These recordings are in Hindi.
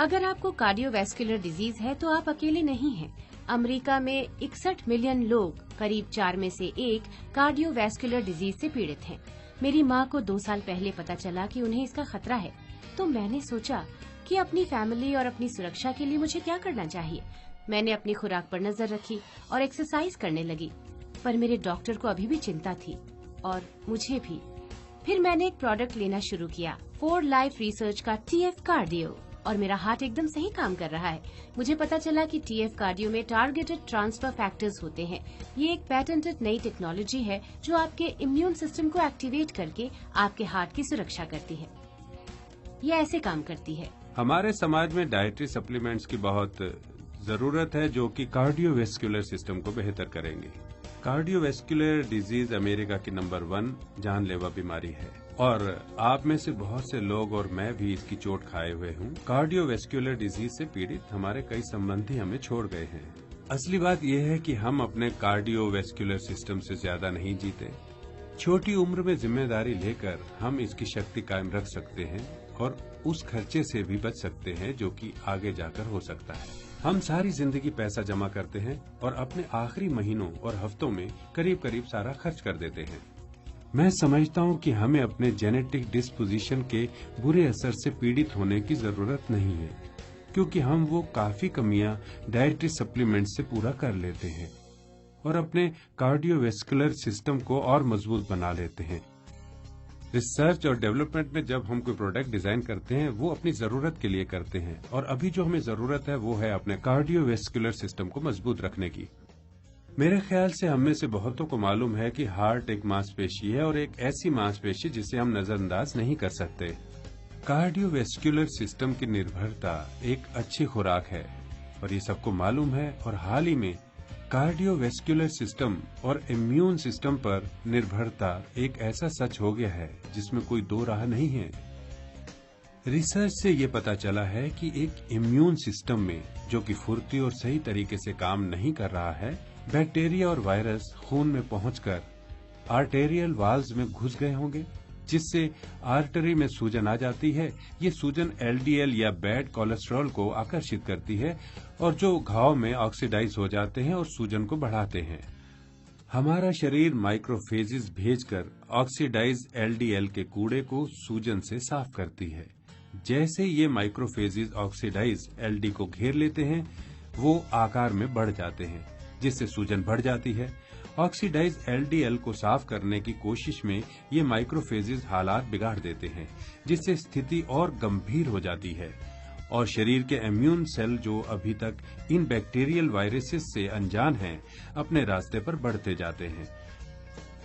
अगर आपको कार्डियोवैस्कुलर डिजीज है तो आप अकेले नहीं हैं। अमेरिका में 61 मिलियन लोग, करीब 4 में से 1, कार्डियोवैस्कुलर डिजीज से पीड़ित हैं। मेरी माँ को 2 साल पहले पता चला कि उन्हें इसका खतरा है, तो मैंने सोचा कि अपनी फैमिली और अपनी सुरक्षा के लिए मुझे क्या करना चाहिए। मैंने अपनी खुराक पर नजर रखी और एक्सरसाइज करने लगी, पर मेरे डॉक्टर को अभी भी चिंता थी और मुझे भी। फिर मैंने एक प्रोडक्ट लेना शुरू किया, फॉर लाइफ रिसर्च का TF कार्डियो, और मेरा हार्ट एकदम सही काम कर रहा है। मुझे पता चला कि TF कार्डियो में टारगेटेड ट्रांसफर फैक्टर्स होते हैं। ये एक पैटेंटेड नई टेक्नोलॉजी है जो आपके इम्यून सिस्टम को एक्टिवेट करके आपके हार्ट की सुरक्षा करती है। ये ऐसे काम करती है। हमारे समाज में डाइटरी सप्लीमेंट्स की बहुत जरूरत है जो कि कार्डियोवैस्कुलर सिस्टम को बेहतर करेंगे। कार्डियोवैस्कुलर डिजीज अमेरिका की नंबर 1 जानलेवा बीमारी है और आप में से बहुत से लोग और मैं भी इसकी चोट खाए हुए हूँ। कार्डियोवैस्कुलर डिजीज से पीड़ित हमारे कई संबंधी हमें छोड़ गए हैं। असली बात यह है कि हम अपने कार्डियोवैस्कुलर सिस्टम से ज्यादा नहीं जीते। छोटी उम्र में जिम्मेदारी लेकर हम इसकी शक्ति कायम रख सकते हैं और उस खर्चे से भी बच सकते हैं जो कि आगे जाकर हो सकता है। हम सारी जिंदगी पैसा जमा करते हैं और अपने आखिरी महीनों और हफ्तों में करीब करीब सारा खर्च कर देते हैं। मैं समझता हूं कि हमें अपने जेनेटिक डिस्पोजिशन के बुरे असर से पीड़ित होने की जरूरत नहीं है, क्योंकि हम वो काफी कमियां डाइटरी सप्लीमेंट से पूरा कर लेते हैं और अपने कार्डियोवैस्कुलर सिस्टम को और मजबूत बना लेते हैं। रिसर्च और डेवलपमेंट में जब हम कोई प्रोडक्ट डिजाइन करते हैं वो अपनी जरूरत के लिए करते हैं और अभी जो हमें जरूरत है वो है अपने कार्डियोवैस्कुलर सिस्टम को मजबूत रखने की। मेरे ख्याल से हम में से बहुतों को मालूम है कि हार्ट एक मांसपेशी है और एक ऐसी मांसपेशी जिसे हम नजरअंदाज नहीं कर सकते। कार्डियोवैस्कुलर सिस्टम की निर्भरता एक अच्छी खुराक है और ये सबको मालूम है और हाल ही में कार्डियोवैस्कुलर सिस्टम और इम्यून सिस्टम पर निर्भरता एक ऐसा सच हो गया है जिसमें कोई दो राह नहीं है। रिसर्च से ये पता चला है कि एक इम्यून सिस्टम में जो कि फुर्ती और सही तरीके से काम नहीं कर रहा है, बैक्टीरिया और वायरस खून में पहुंचकर आर्टेरियल वाल्व्स में घुस गए होंगे, जिससे आर्टरी में सूजन आ जाती है। ये सूजन LDL या बैड कोलेस्ट्रॉल को आकर्षित करती है और जो घाव में ऑक्सीडाइज हो जाते हैं और सूजन को बढ़ाते हैं। हमारा शरीर माइक्रोफेजेस भेजकर ऑक्सीडाइज LDL के कूड़े को सूजन से साफ करती है। जैसे ये माइक्रोफेजेस ऑक्सीडाइज LD को घेर लेते हैं, वो आकार में बढ़ जाते हैं, जिससे सूजन बढ़ जाती है। ऑक्सीडाइज LDL को साफ करने की कोशिश में ये माइक्रोफेजेस हालात बिगाड़ देते हैं, जिससे स्थिति और गंभीर हो जाती है और शरीर के इम्यून सेल जो अभी तक इन बैक्टीरियल वायरसेस से अनजान हैं, अपने रास्ते पर बढ़ते जाते हैं।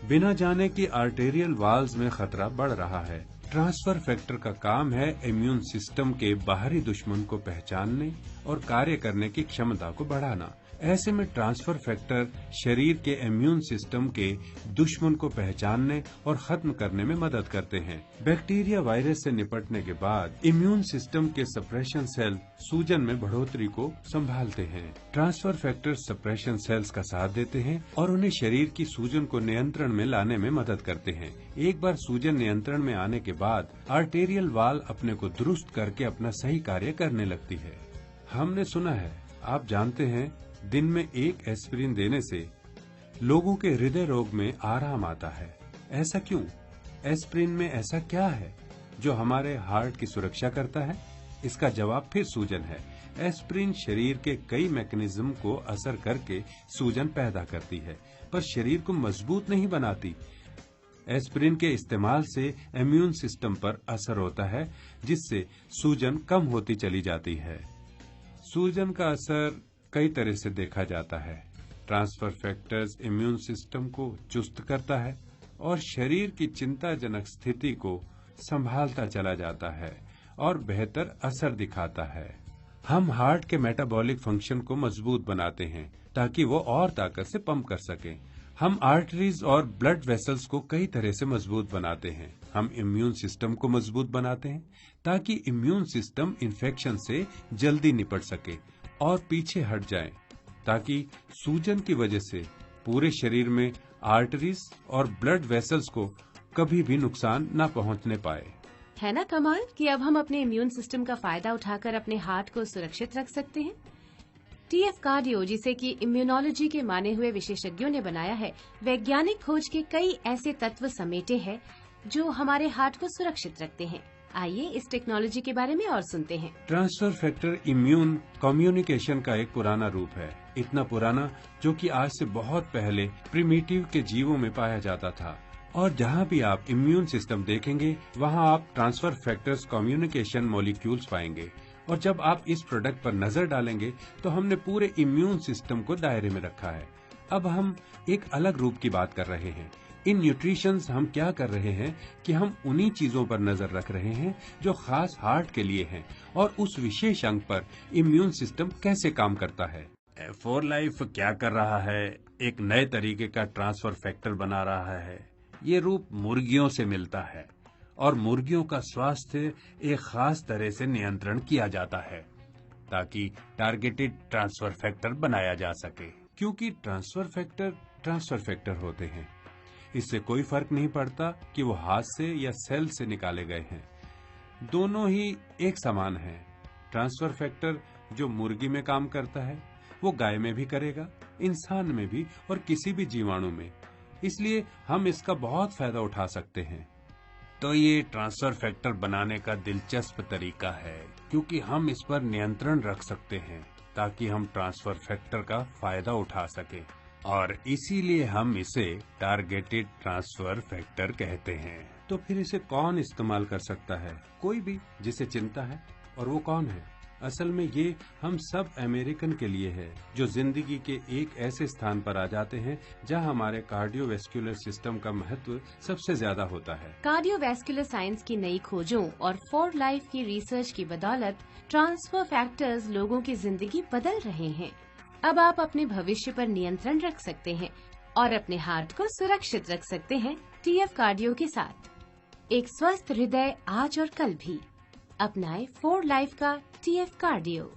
बिना जाने कि आर्टेरियल वाल्व्स में खतरा बढ़ रहा है। ट्रांसफर फैक्टर का काम है इम्यून सिस्टम के बाहरी दुश्मन को पहचानने और कार्य करने की क्षमता को बढ़ाना। ऐसे में ट्रांसफर फैक्टर शरीर के इम्यून सिस्टम के दुश्मन को पहचानने और खत्म करने में मदद करते हैं। बैक्टीरिया वायरस से निपटने के बाद इम्यून सिस्टम के सप्रेशन सेल सूजन में बढ़ोतरी को संभालते हैं। ट्रांसफर फैक्टर सप्रेशन सेल्स का साथ देते हैं और उन्हें शरीर की सूजन को नियंत्रण में लाने में मदद करते हैं। एक बार सूजन नियंत्रण में आने के बाद आर्टेरियल वाल अपने को दुरुस्त करके अपना सही कार्य करने लगती है। हमने सुना है, आप जानते हैं, दिन में 1 एस्पिरिन देने से लोगों के हृदय रोग में आराम आता है। ऐसा क्यों? एस्पिरिन में ऐसा क्या है जो हमारे हार्ट की सुरक्षा करता है? इसका जवाब फिर सूजन है। एस्पिरिन शरीर के कई मैकेनिज्म को असर करके सूजन पैदा करती है, पर शरीर को मजबूत नहीं बनाती। एस्पिरिन के इस्तेमाल से इम्यून सिस्टम पर असर होता है, जिससे सूजन कम होती चली जाती है। सूजन का असर कई तरह से देखा जाता है। ट्रांसफर फैक्टर्स इम्यून सिस्टम को चुस्त करता है और शरीर की चिंताजनक स्थिति को संभालता चला जाता है और बेहतर असर दिखाता है। हम हार्ट के मेटाबॉलिक फंक्शन को मजबूत बनाते हैं ताकि वो और ताकत से पंप कर सकें। हम आर्टरीज और ब्लड वेसल्स को कई तरह से मजबूत बनाते हैं। हम इम्यून सिस्टम को मजबूत बनाते हैं ताकि इम्यून सिस्टम इन्फेक्शन से जल्दी निपट सके और पीछे हट जाए, ताकि सूजन की वजह से पूरे शरीर में आर्टरीज और ब्लड वेसल्स को कभी भी नुकसान न पहुंचने पाए। है ना कमाल कि अब हम अपने इम्यून सिस्टम का फायदा उठाकर अपने हार्ट को सुरक्षित रख सकते हैं। टीएफ कार्डियो, जिसे कि इम्यूनोलॉजी के माने हुए विशेषज्ञों ने बनाया है, वैज्ञानिक खोज के कई ऐसे तत्व समेटे हैं जो हमारे हार्ट को सुरक्षित रखते हैं। आइए इस टेक्नोलॉजी के बारे में और सुनते हैं। ट्रांसफर फैक्टर इम्यून कम्युनिकेशन का एक पुराना रूप है, इतना पुराना जो कि आज से बहुत पहले प्रिमिटिव के जीवों में पाया जाता था। और जहाँ भी आप इम्यून सिस्टम देखेंगे वहाँ आप ट्रांसफर फैक्टर्स कम्युनिकेशन मॉलिक्यूल्स पाएंगे। और जब आप इस प्रोडक्ट पर नजर डालेंगे तो हमने पूरे इम्यून सिस्टम को दायरे में रखा है। अब हम एक अलग रूप की बात कर रहे हैं। इन न्यूट्रिशंस हम क्या कर रहे हैं कि हम उन्हीं चीजों पर नजर रख रहे हैं जो खास हार्ट के लिए हैं और उस विशेष अंग पर इम्यून सिस्टम कैसे काम करता है। फॉर लाइफ क्या कर रहा है, एक नए तरीके का ट्रांसफर फैक्टर बना रहा है। ये रूप मुर्गियों से मिलता है और मुर्गियों का स्वास्थ्य एक खास तरह से नियंत्रण किया जाता है ताकि टारगेटेड ट्रांसफर फैक्टर बनाया जा सके। क्योंकि ट्रांसफर फैक्टर होते हैं, इससे कोई फर्क नहीं पड़ता कि वो हाथ से या सेल से निकाले गए हैं, दोनों ही एक समान हैं। ट्रांसफर फैक्टर जो मुर्गी में काम करता है वो गाय में भी करेगा, इंसान में भी और किसी भी जीवाणु में। इसलिए हम इसका बहुत फायदा उठा सकते हैं। तो ये ट्रांसफर फैक्टर बनाने का दिलचस्प तरीका है क्योंकि हम इस पर नियंत्रण रख सकते हैं ताकि हम ट्रांसफर फैक्टर का फायदा उठा सके और इसीलिए हम इसे टारगेटेड ट्रांसफर फैक्टर कहते हैं। तो फिर इसे कौन इस्तेमाल कर सकता है? कोई भी जिसे चिंता है। और वो कौन है? असल में ये हम सब अमेरिकन के लिए है जो जिंदगी के एक ऐसे स्थान पर आ जाते हैं जहां हमारे कार्डियोवैस्कुलर सिस्टम का महत्व सबसे ज्यादा होता है। कार्डियोवैस्कुलर साइंस की नई खोजों और फॉर लाइफ की रिसर्च की बदौलत ट्रांसफर फैक्टर्स लोगों की जिंदगी बदल रहे हैं। अब आप अपने भविष्य पर नियंत्रण रख सकते हैं और अपने हार्ट को सुरक्षित रख सकते हैं टीएफ कार्डियो के साथ। एक स्वस्थ हृदय आज और कल भी। अपनाएं फॉर लाइफ का टीएफ कार्डियो।